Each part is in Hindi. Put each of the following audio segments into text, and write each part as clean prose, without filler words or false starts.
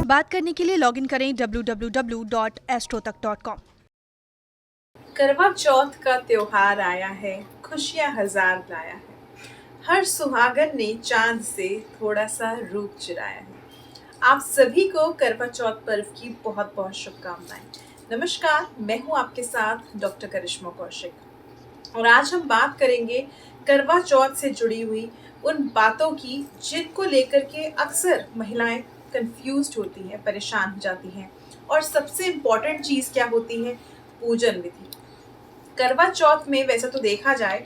बात करने के लिए लॉगिन करें www.astrotak.com। करवा चौथ का त्योहार आया है, खुशियां हजार लाया है। हर सुहागन ने चांद से थोड़ा सा रूप चुराया है। आप सभी को करवा चौथ पर्व की बहुत बहुत शुभकामनाएं। नमस्कार, मैं हूं आपके साथ डॉक्टर करिश्मा कौशिक और आज हम बात करेंगे करवा चौथ से जुड़ी हुई उन बातों की जिनको लेकर के अक्सर महिलाएं कंफ्यूज्ड होती हैं, परेशान हो जाती हैं। और सबसे इम्पोर्टेंट चीज़ क्या होती है? पूजन विधि। करवा चौथ में वैसे तो देखा जाए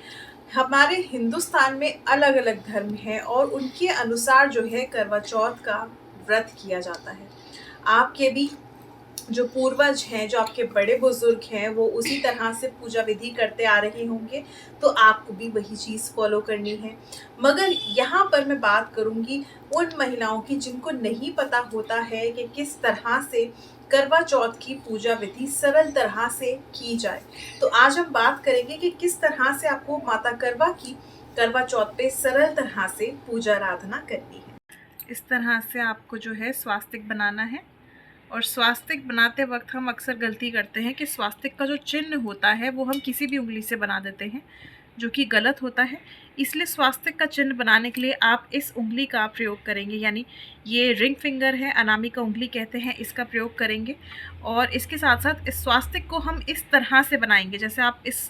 हमारे हिंदुस्तान में अलग अलग धर्म हैं और उनके अनुसार जो है करवा चौथ का व्रत किया जाता है। आपके भी जो पूर्वज हैं, जो आपके बड़े बुजुर्ग हैं, वो उसी तरह से पूजा विधि करते आ रहे होंगे, तो आपको भी वही चीज़ फॉलो करनी है। मगर यहाँ पर मैं बात करूँगी उन महिलाओं की जिनको नहीं पता होता है कि किस तरह से करवा चौथ की पूजा विधि सरल तरह से की जाए। तो आज हम बात करेंगे कि किस तरह से आपको माता करवा की करवा चौथ पे सरल तरह से पूजा आराधना करनी है। इस तरह से आपको जो है स्वास्तिक बनाना है। और स्वास्तिक बनाते वक्त हम अक्सर गलती करते हैं कि स्वास्तिक का जो चिन्ह होता है वो हम किसी भी उंगली से बना देते हैं, जो कि गलत होता है। इसलिए स्वास्तिक का चिन्ह बनाने के लिए आप इस उंगली का प्रयोग करेंगे, यानी ये रिंग फिंगर है, अनामिका उंगली कहते हैं, इसका प्रयोग करेंगे। और इसके साथ साथ इस स्वास्तिक को हम इस तरह से बनाएंगे, जैसे आप इस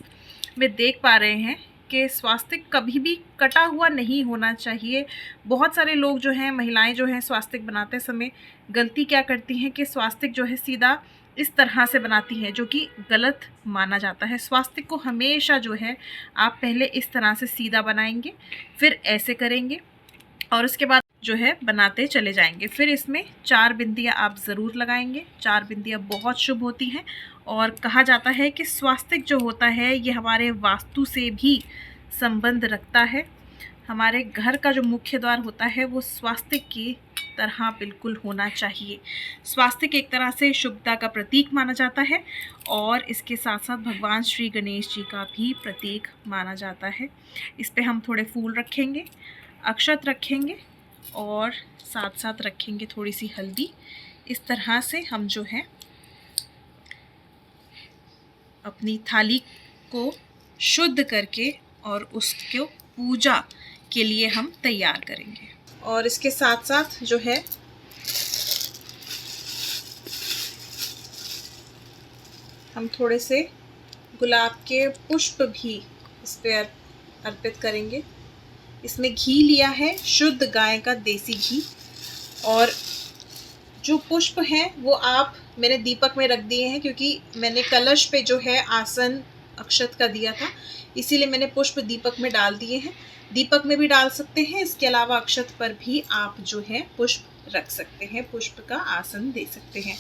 में देख पा रहे हैं कि स्वास्तिक कभी भी कटा हुआ नहीं होना चाहिए। बहुत सारे लोग जो हैं, महिलाएं जो हैं, स्वास्तिक बनाते समय गलती क्या करती हैं कि स्वास्तिक जो है सीधा इस तरह से बनाती हैं, जो कि गलत माना जाता है। स्वास्तिक को हमेशा जो है आप पहले इस तरह से सीधा बनाएंगे, फिर ऐसे करेंगे और उसके बाद जो है बनाते चले जाएंगे। फिर इसमें 4 बिंदियां आप ज़रूर लगाएंगे। 4 बिंदियां बहुत शुभ होती हैं और कहा जाता है कि स्वास्तिक जो होता है ये हमारे वास्तु से भी संबंध रखता है। हमारे घर का जो मुख्य द्वार होता है वो स्वास्तिक की तरह बिल्कुल होना चाहिए। स्वास्तिक एक तरह से शुभता का प्रतीक माना जाता है और इसके साथ साथ भगवान श्री गणेश जी का भी प्रतीक माना जाता है। इस पे हम थोड़े फूल रखेंगे, अक्षत रखेंगे और साथ साथ रखेंगे थोड़ी सी हल्दी। इस तरह से हम जो है अपनी थाली को शुद्ध करके और उसको पूजा के लिए हम तैयार करेंगे। और इसके साथ साथ जो है हम थोड़े से गुलाब के पुष्प भी इस पर अर्पित करेंगे। इसमें घी लिया है, शुद्ध गाय का देसी घी। और जो पुष्प हैं वो आप मैंने दीपक में रख दिए हैं, क्योंकि मैंने कलश पे जो है आसन अक्षत का दिया था, इसीलिए मैंने पुष्प दीपक में डाल दिए हैं। दीपक में भी डाल सकते हैं, इसके अलावा अक्षत पर भी आप जो है पुष्प रख सकते हैं, पुष्प का आसन दे सकते हैं।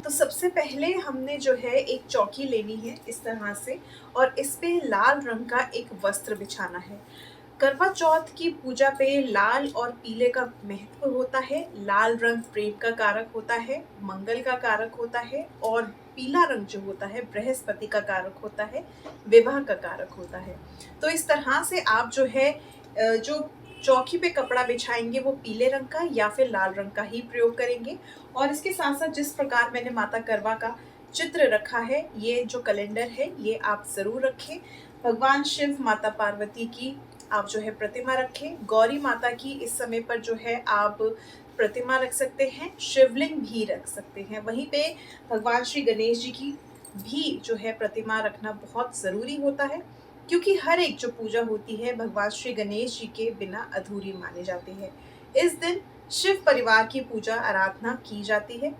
तो सबसे पहले हमने जो है एक चौकी लेनी है इस तरह से, और इस पे लाल रंग का एक वस्त्र बिछाना है। करवा चौथ की पूजा पे लाल और पीले का महत्व होता है। लाल रंग प्रेम का कारक होता है, मंगल का कारक होता है, और पीला रंग जो होता है बृहस्पति का कारक होता है, विवाह का कारक होता है। तो इस तरह से आप जो है जो चौकी पे कपड़ा बिछाएंगे वो पीले रंग का या फिर लाल रंग का ही प्रयोग करेंगे। और इसके साथ साथ जिस प्रकार मैंने माता करवा का चित्र रखा है, ये जो कैलेंडर है ये आप ज़रूर रखें। भगवान शिव, माता पार्वती की आप जो है प्रतिमा रखें। गौरी माता की इस समय पर जो है आप प्रतिमा रख सकते हैं, शिवलिंग भी रख सकते हैं। वहीं पे भगवान श्री गणेश जी की भी जो है प्रतिमा रखना बहुत ज़रूरी होता है, क्योंकि हर एक जो पूजा होती है भगवान श्री गणेश जी के बिना अधूरी मानी जाती है। इस दिन शिव परिवार की पूजा आराधना की जाती है।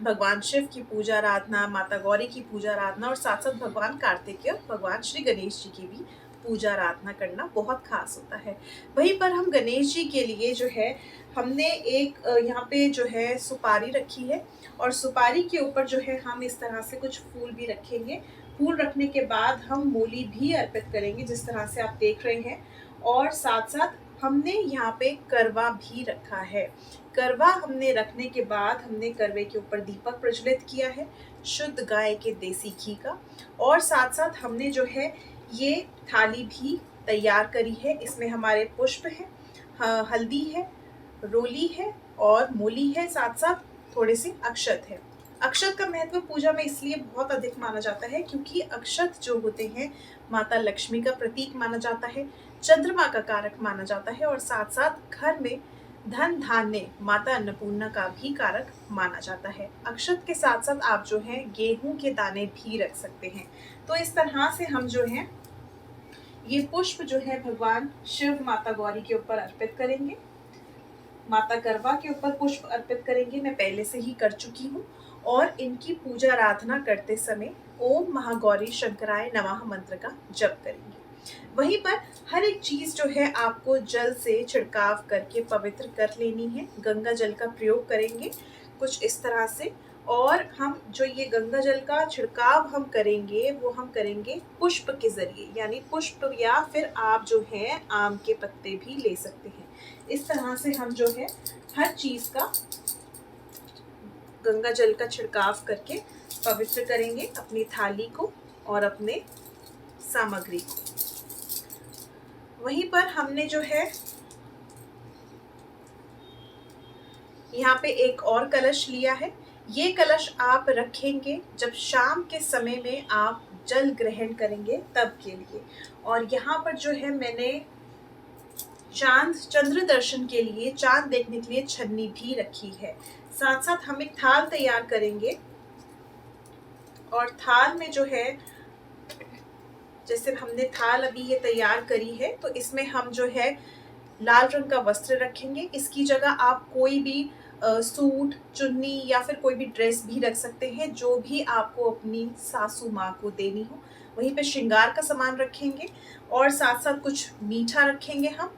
भगवान शिव की पूजा आराधना, माता गौरी की पूजा आराधना और साथ साथ भगवान कार्तिकेय, भगवान श्री गणेश जी की भी पूजा आराधना करना बहुत खास होता है। वहीं पर हम गणेश जी के लिए जो है हमने एक यहाँ पे जो है सुपारी रखी है, और सुपारी के ऊपर जो है हम इस तरह से कुछ फूल भी रखेंगे। फूल रखने के बाद हम मूली भी अर्पित करेंगे, जिस तरह से आप देख रहे हैं। और साथ साथ हमने यहाँ पे करवा भी रखा है। करवा हमने रखने के बाद हमने करवे के ऊपर दीपक प्रज्वलित किया है, शुद्ध गाय के देसी घी का। और साथ साथ हमने जो है ये थाली भी तैयार करी है। इसमें हमारे पुष्प है, हल्दी है, रोली है और मूली है, साथ साथ थोड़े से अक्षत है। अक्षत का महत्व पूजा में इसलिए बहुत अधिक माना जाता है क्योंकि अक्षत जो होते हैं माता लक्ष्मी का प्रतीक माना जाता है, चंद्रमा का कारक माना जाता है और साथ साथ घर में धन धान्य माता अन्नपूर्णा का भी कारक माना जाता है। अक्षत के साथ साथ आप जो है गेहूं के दाने भी रख सकते हैं। तो इस तरह से हम जो है ये पुष्प जो है भगवान शिव माता गौरी के ऊपर अर्पित करेंगे, माता करवा के ऊपर पुष्प अर्पित करेंगे। मैं पहले से ही कर चुकी हूँ और इनकी पूजा आराधना करते समय ओम महागौरी शंकराय नमः मंत्र का जप करेंगे। वहीं पर हर एक चीज जो है आपको जल से छिड़काव करके पवित्र कर लेनी है। गंगा जल का प्रयोग करेंगे कुछ इस तरह से, और हम जो ये गंगा जल का छिड़काव हम करेंगे वो हम करेंगे पुष्प के जरिए, यानी पुष्प या फिर आप जो है आम के पत्ते भी ले सकते हैं। इस तरह से हम जो है हर चीज का गंगा जल का छिड़काव करके पवित्र करेंगे अपनी थाली को और अपने सामग्री को। वहीं पर हमने जो है यहाँ पे एक और कलश लिया है। ये कलश आप रखेंगे जब शाम के समय में आप जल ग्रहण करेंगे तब के लिए। और यहाँ पर जो है मैंने चंद्र दर्शन के लिए, चांद देखने के लिए छन्नी भी रखी है। साथ साथ हम एक थाल तैयार करेंगे और थाल में जो है जैसे हमने थाल अभी ये तैयार करी है तो इसमें हम जो है लाल रंग का वस्त्र रखेंगे। इसकी जगह आप कोई भी सूट, चुन्नी या फिर कोई भी ड्रेस भी रख सकते हैं जो भी आपको अपनी सासू माँ को देनी हो। वहीं पे श्रृंगार का सामान रखेंगे और साथ साथ कुछ मीठा रखेंगे हम,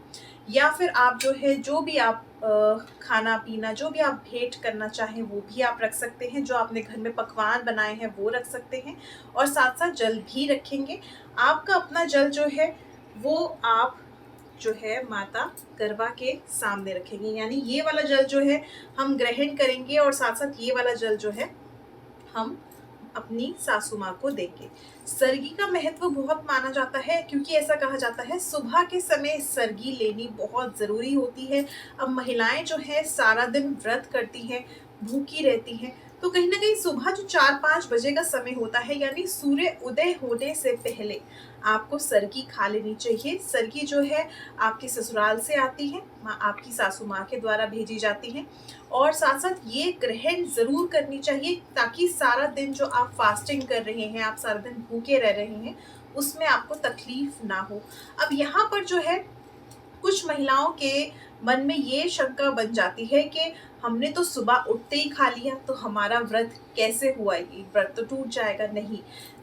या फिर आप जो है जो भी आप खाना पीना जो भी आप भेंट करना चाहें वो भी आप रख सकते हैं। जो आपने घर में पकवान बनाए हैं वो रख सकते हैं और साथ साथ जल भी रखेंगे। आपका अपना जल जो है वो आप जो है माता करवा के सामने रखेंगे, यानी ये वाला जल जो है हम ग्रहण करेंगे और साथ साथ ये वाला जल जो है हम अपनी सासू माँ को देंगे। सरगी का महत्व बहुत माना जाता है क्योंकि ऐसा कहा जाता है सुबह के समय सरगी लेनी बहुत ज़रूरी होती है। अब महिलाएं जो है सारा दिन व्रत करती हैं, भूखी रहती हैं, तो कहीं ना कहीं सुबह जो 4-5 बजे का समय होता है यानी सूर्य उदय होने से पहले आपको सरगी खा लेनी चाहिए। सरगी जो है आपके ससुराल से आती है, आपकी सासू माँ के द्वारा भेजी जाती है और साथ साथ ये ग्रहण जरूर करनी चाहिए ताकि सारा दिन जो आप फास्टिंग कर रहे हैं, आप सारा दिन भूखे रह रहे हैं, उसमें आपको तकलीफ ना हो। अब यहाँ पर जो है कुछ महिलाओं के मन में ये शंका बन जाती है कि हमने तो सुबह उठते ही खा लिया तो हमारा व्रत कैसे हुआ, ये व्रत तो टूट जाएगा। नहीं,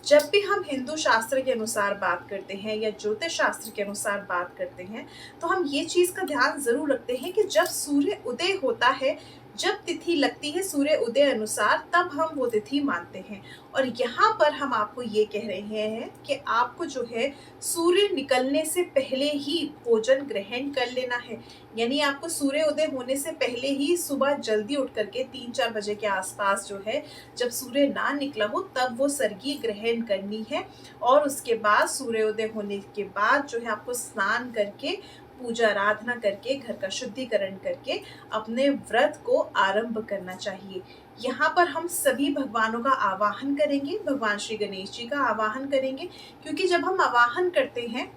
जब भी हम हिंदू शास्त्र के अनुसार बात करते हैं या ज्योतिष शास्त्र के अनुसार बात करते हैं तो हम ये चीज का ध्यान जरूर रखते हैं कि जब सूर्य उदय होता है, जब तिथि लगती है सूर्य उदय अनुसार, तब हम वो तिथि मानते हैं। और यहाँ पर हम आपको ये कह रहे हैं कि आपको जो है सूर्य निकलने से पहले ही भोजन ग्रहण कर लेना है, यानी आपको सूर्य उदय होने से पहले ही सुबह जल्दी उठ करके 3-4 बजे के आसपास जो है जब सूर्य ना निकला हो तब वो सरगी ग्रहण करनी है। और उसके बाद सूर्योदय होने के बाद जो है आपको स्नान करके पूजा आराधना करके घर का शुद्धिकरण करके अपने व्रत को आरंभ करना चाहिए। यहाँ पर हम सभी भगवानों का आवाहन करेंगे, भगवान श्री गणेश जी का आवाहन करेंगे क्योंकि जब हम आवाहन करते हैं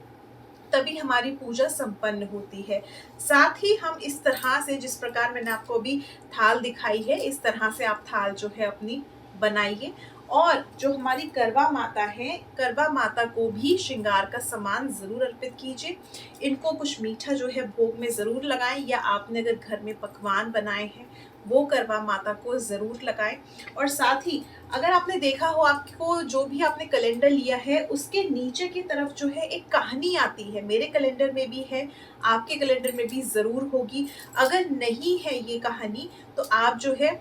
तभी हमारी पूजा संपन्न होती है। साथ ही हम इस तरह से, जिस प्रकार मैंने आपको अभी थाल दिखाई है, इस तरह से आप थाल जो है अपनी बनाइए। और जो हमारी करवा माता है, करवा माता को भी श्रृंगार का सामान जरूर अर्पित कीजिए। इनको कुछ मीठा जो है भोग में जरूर लगाएं, या आपने अगर घर में पकवान बनाए हैं वो करवा माता को जरूर लगाएं। और साथ ही अगर आपने देखा हो, आपको जो भी आपने कैलेंडर लिया है उसके नीचे की तरफ जो है एक कहानी आती है, मेरे कैलेंडर में भी है, आपके कैलेंडर में भी जरूर होगी। अगर नहीं है ये कहानी तो आप जो है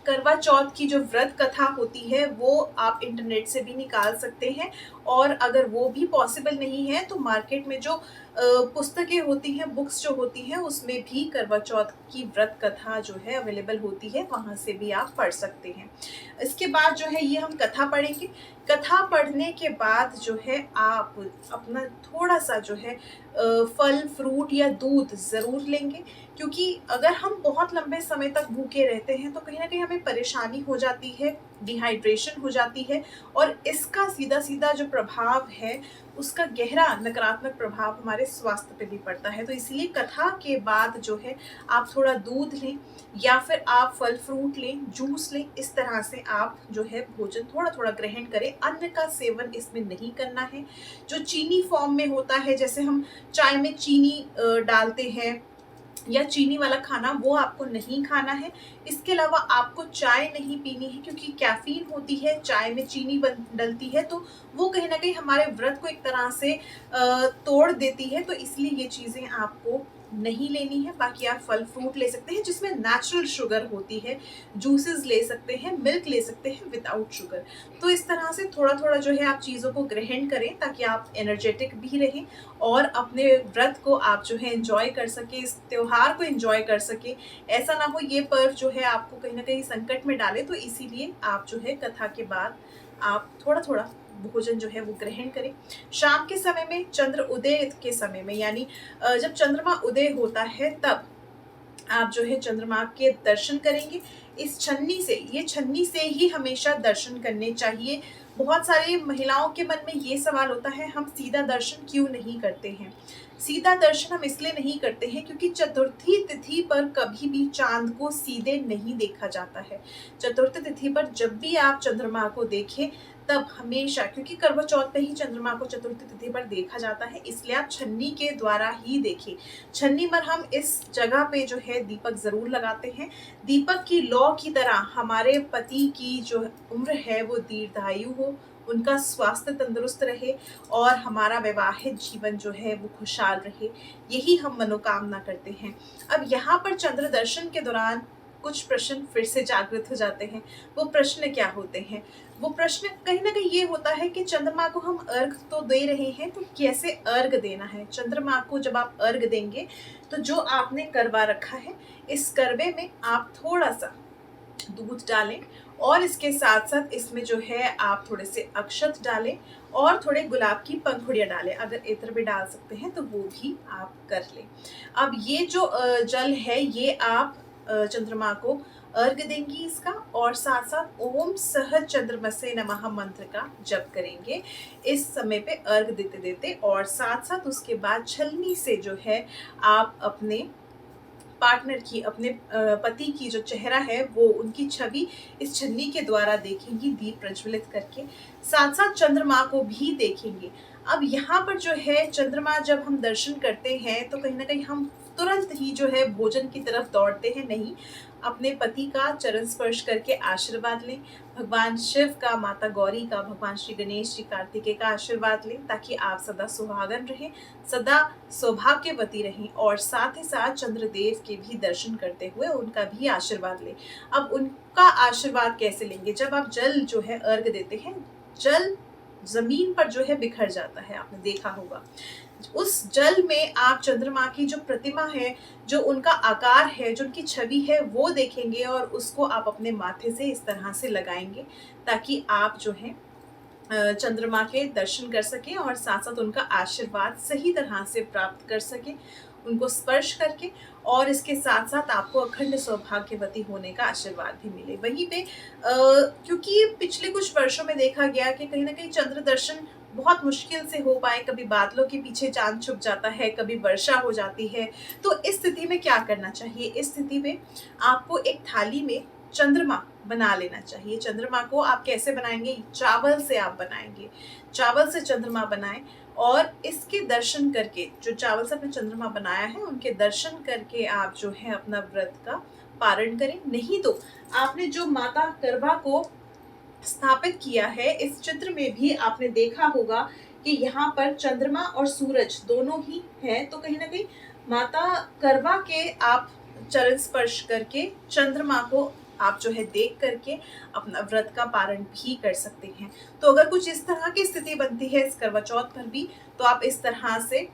करवा चौथ की जो व्रत कथा होती है वो आप इंटरनेट से भी निकाल सकते हैं। और अगर वो भी पॉसिबल नहीं है तो मार्केट में जो पुस्तकें होती हैं, बुक्स जो होती हैं, उसमें भी करवा चौथ की व्रत कथा जो है अवेलेबल होती है, वहाँ से भी आप पढ़ सकते हैं। इसके बाद जो है ये हम कथा पढ़ेंगे। कथा पढ़ने के बाद जो है आप अपना थोड़ा सा जो है फल फ्रूट या दूध ज़रूर लेंगे क्योंकि अगर हम बहुत लंबे समय तक भूखे रहते हैं तो कहीं न कहीं हमें परेशानी हो जाती है, डिहाइड्रेशन हो जाती है और इसका सीधा-सीधा जो प्रभाव है, उसका गहरा नकारात्मक प्रभाव हमारे स्वास्थ्य पे भी पड़ता है। तो इसीलिए कथा के बाद जो है आप थोड़ा दूध लें या फिर आप फल-फ्रूट लें, जूस लें, इस तरह से आप जो है भोजन थोड़ा-थोड़ा ग्रहण करें। अन्न का सेवन इसमें नहीं करना है। जो चीनी फ़ॉर्म में होता है, जैसे हम चाय में चीनी डालते हैं या चीनी वाला खाना, वो आपको नहीं खाना है। इसके अलावा आपको चाय नहीं पीनी है क्योंकि कैफ़ीन होती है, चाय में चीनी बन डलती है, तो वो कहीं न कहीं हमारे व्रत को एक तरह से तोड़ देती है, तो इसलिए ये चीज़ें आपको नहीं लेनी है। बाकी आप फल-फ्रूट ले सकते हैं जिसमें नेचुरल शुगर होती है, जूसेस ले सकते हैं, मिल्क ले सकते हैं विदाउट शुगर। तो इस तरह से थोड़ा-थोड़ा जो है आप चीज़ों को ग्रहण करें ताकि आप एनर्जेटिक भी रहें और अपने व्रत को आप जो है एन्जॉय कर सकें, इस त्योहार को एन्जॉय कर सकें। ऐसा ना हो ये पर्व जो है आपको कहीं न कहीं संकट में डाले, तो इसीलिए आप जो है कथा के बाद आप थोड़ा-थोड़ा भोजन जो है वो ग्रहण करें। शाम के समय में, चंद्र उदय के समय में, यानी जब चंद्रमा उदय होता है तब आप जो है चंद्रमा के दर्शन करेंगे। इस छन्नी से, ये छन्नी से ही हमेशा दर्शन करने चाहिए। बहुत सारी महिलाओं के मन में ये सवाल होता है, हम सीधा दर्शन क्यों नहीं करते हैं? सीधा दर्शन हम इसलिए नहीं करते हैं क्योंकि चतुर्थी तिथि पर कभी भी चाँद को सीधे नहीं देखा जाता है। चतुर्थी तिथि पर जब भी आप चंद्रमा को देखें, तब हमेशा, क्योंकि करवा चौथ पे ही चंद्रमा को चतुर्थी तिथि पर देखा जाता है, इसलिए आप छन्नी के द्वारा ही देखें। छन्नी पर हम इस जगह पे जो है दीपक ज़रूर लगाते हैं। दीपक की लौ की तरह हमारे पति की जो उम्र है वो दीर्घायु हो, उनका स्वास्थ्य तंदुरुस्त रहे और हमारा वैवाहिक जीवन जो है वो खुशहाल रहे, यही हम मनोकामना करते हैं। अब यहाँ पर चंद्र दर्शन के दौरान कुछ प्रश्न फिर से जागृत हो जाते हैं। वो प्रश्न क्या होते हैं? वो प्रश्न कहीं न कहीं ये होता है कि चंद्रमा को हम अर्घ तो दे रहे हैं, तो कैसे अर्घ देना है? चंद्रमा को जब आप अर्घ देंगे, तो जो आपने करवा रखा है, इस करवे में आप थोड़ा-सा दूध डालें और इसके साथ-साथ इसमें जो है आप थोड़े से अक्षत डालें और थोड़े गुलाब की पंखुड़ियाँ डालें। अगर इत्र भी डाल सकते हैं तो वो भी आप कर लें। अब ये जो जल है, ये आप चंद्रमा को अर्घ देंगी इसका, और साथ-साथ ओम सह चंद्रमसे नमः मंत्र का जप करेंगे इस समय पे अर्घ देते-देते, और साथ-साथ उसके बाद छलनी से जो है आप अपने पार्टनर की, अपने पति की जो चेहरा है वो, उनकी छवि इस छन्नी के द्वारा देखेंगी दीप प्रज्वलित करके। साथ-साथ चंद्रमा को भी देखेंगे। अब यहाँ पर जो है चंद्रमा जब हम दर्शन करते हैं तो कहीं न कहीं हम तुरंत ही जो है भोजन की तरफ दौड़ते हैं, नहीं। अपने पति का चरण स्पर्श करके आशीर्वाद लें। भगवान शिव का, माता गौरी का, भगवान श्री गणेश जी, कार्तिकेय का आशीर्वाद लें ताकि आप सदा सुहागन रहें, सदा सौभाग्यवती रहें, और साथ ही साथ चंद्रदेव के भी दर्शन करते हुए उनका भी आशीर्वाद लें। अब उनका आशीर्वाद कैसे लेंगे? जब आप जल जो है अर्घ देते हैं, जल ज़मीन पर जो है बिखर जाता है, आपने देखा होगा। उस जल में आप चंद्रमा की जो प्रतिमा है, जो उनका आकार है, जो उनकी छवि है, वो देखेंगे और उसको आप अपने माथे से इस तरह से लगाएँगे ताकि आप जो है चंद्रमा के दर्शन कर सकें और साथ-साथ उनका आशीर्वाद सही तरह से प्राप्त कर सकें, उनको स्पर्श करके, और इसके साथ-साथ आपको अखंड सौभाग्यवती होने का आशीर्वाद भी मिले। वहीं पे क्योंकि पिछले कुछ वर्षों में देखा गया कि कहीं न कहीं चंद्र दर्शन बहुत मुश्किल से हो पाए, कभी बादलों के पीछे चाँद छुप जाता है, कभी वर्षा हो जाती है। तो इस स्थिति में क्या करना चाहिए? इस स्थिति में आपको एक थाली में चंद्रमा बना लेना चाहिए। चंद्रमा को आप कैसे बनाएँगे? चावल से आप बनाएँगे। चावल से चंद्रमा बनाएँ और इसके दर्शन करके, जो चावल से आपने चंद्रमा बनाया है, उनके दर्शन करके आप जो है अपना व्रत का पारण करें। नहीं तो आपने जो माता करवा को स्थापित किया है, इस चित्र में भी आपने देखा होगा कि यहाँ पर चंद्रमा और सूरज दोनों ही हैं, तो कहीं न कहीं माता करवा के आप चरण स्पर्श करके चंद्रमा को आप जो है देख करके अपना व्रत का पारण भी कर सकते हैं। तो अगर कुछ इस तरह की स्थिति बनती है इस करवा चौथ पर भी, तो आप इस तरह से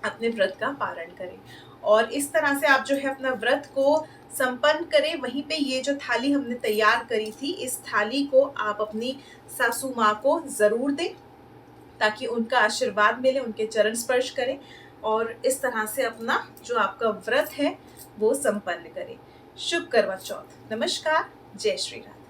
अपने व्रत का पारण करें और इस तरह से आप जो है अपना व्रत को संपन्न करें। वहीं पे ये जो थाली हमने तैयार करी थी, इस थाली को आप अपनी सासू माँ को ज़रूर दें ताकि उनका आशीर्वाद मिले, उनके चरण स्पर्श करें और इस तरह से अपना जो आपका व्रत है वो संपन्न करे। शुभ करवा चौथ। नमस्कार। जय श्री राधे।